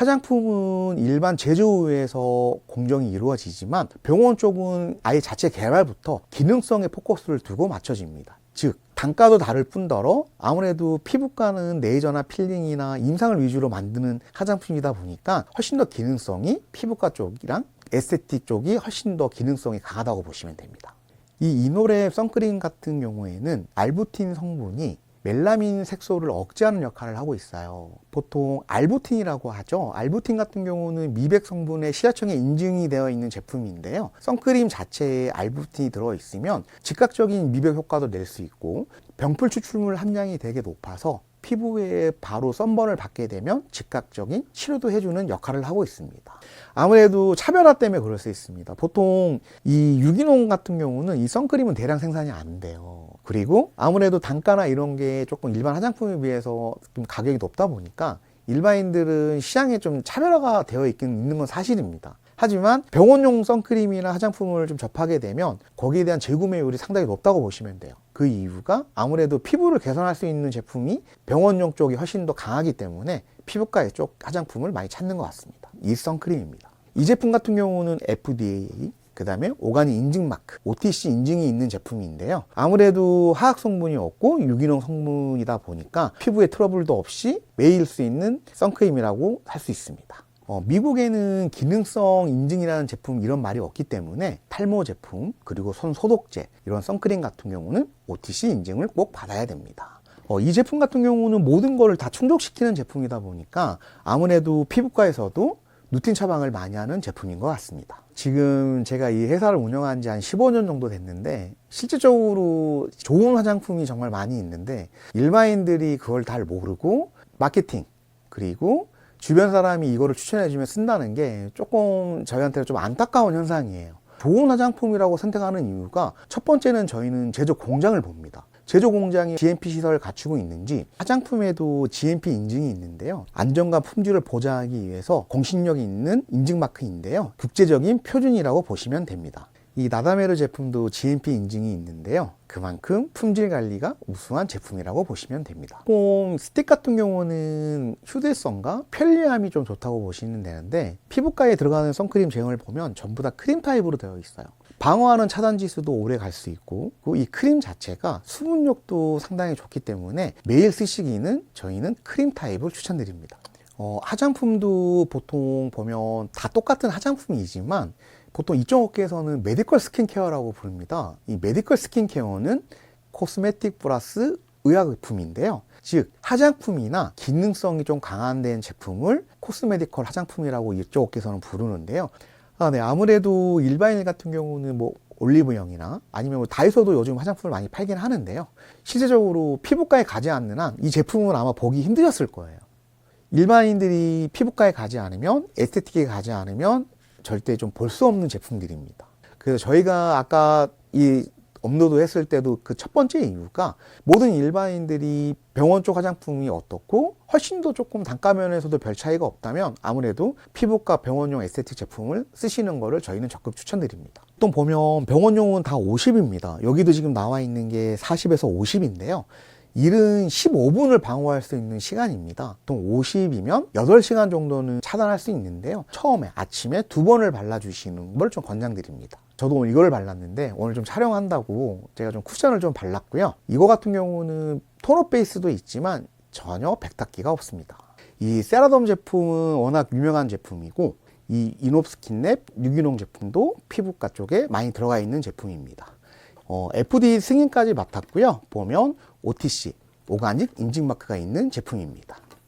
화장품은 일반 제조회에서 공정이 이루어지지만 병원 쪽은 아예 자체 개발부터 기능성에 포커스를 두고 맞춰집니다. 즉 단가도 다를 뿐더러 아무래도 피부과는 레이저나 필링이나 임상을 위주로 만드는 화장품이다 보니까 훨씬 더 기능성이 피부과 쪽이랑 에스테틱 쪽이 훨씬 더 기능성이 강하다고 보시면 됩니다. 이 이노랩 선크림 같은 경우에는 알부틴 성분이 멜라닌 색소를 억제하는 역할을 하고 있어요. 보통 알부틴이라고 하죠. 알부틴 같은 경우는 미백 성분의 시야청에 인증이 되어 있는 제품인데요. 선크림 자체에 알부틴이 들어있으면 즉각적인 미백 효과도 낼 수 있고 병풀 추출물 함량이 되게 높아서 피부에 바로 선번을 받게 되면 즉각적인 치료도 해주는 역할을 하고 있습니다. 아무래도 차별화 때문에 그럴 수 있습니다. 보통 이 유기농 같은 경우는 이 선크림은 대량 생산이 안 돼요. 그리고 아무래도 단가나 이런 게 조금 일반 화장품에 비해서 좀 가격이 높다 보니까 일반인들은 시장에 좀 차별화가 되어 있는 건 사실입니다. 하지만 병원용 선크림이나 화장품을 좀 접하게 되면 거기에 대한 재구매율이 상당히 높다고 보시면 돼요. 그 이유가 아무래도 피부를 개선할 수 있는 제품이 병원용 쪽이 훨씬 더 강하기 때문에 피부과의 쪽 화장품을 많이 찾는 것 같습니다. 이 선크림입니다. 이 제품 같은 경우는 FDA, 그 다음에 오가닉 인증 마크, OTC 인증이 있는 제품인데요. 아무래도 화학 성분이 없고 유기농 성분이다 보니까 피부에 트러블도 없이 매일 수 있는 선크림이라고 할 수 있습니다. 미국에는 기능성 인증이라는 제품 이런 말이 없기 때문에 탈모 제품 그리고 손 소독제 이런 선크림 같은 경우는 OTC 인증을 꼭 받아야 됩니다. 이 제품 같은 경우는 모든 걸 다 충족시키는 제품이다 보니까 아무래도 피부과에서도 루틴 처방을 많이 하는 제품인 것 같습니다. 지금 제가 이 회사를 운영한 지 한 15년 정도 됐는데 실질적으로 좋은 화장품이 정말 많이 있는데 일반인들이 그걸 잘 모르고 마케팅 그리고 주변 사람이 이거를 추천해주면 쓴다는 게 조금 저희한테는 좀 안타까운 현상이에요. 좋은 화장품이라고 선택하는 이유가 첫 번째는 저희는 제조 공장을 봅니다. 제조 공장이 GMP 시설을 갖추고 있는지 화장품에도 GMP 인증이 있는데요. 안전과 품질을 보장하기 위해서 공신력이 있는 인증 마크인데요. 국제적인 표준이라고 보시면 됩니다. 이 나다메르 제품도 GMP 인증이 있는데요. 그만큼 품질 관리가 우수한 제품이라고 보시면 됩니다. 조금 스틱 같은 경우는 휴대성과 편리함이 좀 좋다고 보시면 되는데 피부과에 들어가는 선크림 제형을 보면 전부 다 크림 타입으로 되어 있어요. 방어하는 차단 지수도 오래 갈 수 있고 이 크림 자체가 수분력도 상당히 좋기 때문에 매일 쓰시기는 저희는 크림 타입을 추천드립니다. 화장품도 보통 보면 다 똑같은 화장품이지만 보통 이쪽 업계에서는 메디컬 스킨케어라고 부릅니다. 이 메디컬 스킨케어는 코스메틱 플러스 의약품인데요. 즉 화장품이나 기능성이 좀 강한 된 제품을 코스메디컬 화장품이라고 이쪽 업계에서는 부르는데요. 아무래도 일반인 같은 경우는 뭐 올리브영이나 아니면 뭐 다이소도 요즘 화장품을 많이 팔긴 하는데요. 실제적으로 피부과에 가지 않는 한 이 제품은 아마 보기 힘드셨을 거예요. 일반인들이 피부과에 가지 않으면 에스테틱에 가지 않으면 절대 좀 볼 수 없는 제품들입니다. 그래서 저희가 아까 이 업로드 했을 때도 그 첫 번째 이유가 모든 일반인들이 병원 쪽 화장품이 어떻고 훨씬 더 조금 단가 면에서도 별 차이가 없다면 아무래도 피부과 병원용 에스테틱 제품을 쓰시는 거를 저희는 적극 추천드립니다. 또 보면 병원용은 다 50입니다. 여기도 지금 나와 있는 게 40에서 50인데요. 일은 15분을 방어할 수 있는 시간입니다. 보통 50이면 8시간 정도는 차단할 수 있는데요. 처음에 아침에 2번을 발라주시는 걸 좀 권장드립니다. 저도 오늘 이걸 발랐는데 오늘 좀 촬영한다고 제가 좀 쿠션을 좀 발랐고요. 이거 같은 경우는 톤업 베이스도 있지만 전혀 백탁기가 없습니다. 이 세라덤 제품은 워낙 유명한 제품이고 이 이놉스킨랩 유기농 제품도 피부과 쪽에 많이 들어가 있는 제품입니다. FDA 승인까지 맡았고요. 보면 OTC, 오가닉 인증 마크가 있는 제품입니다.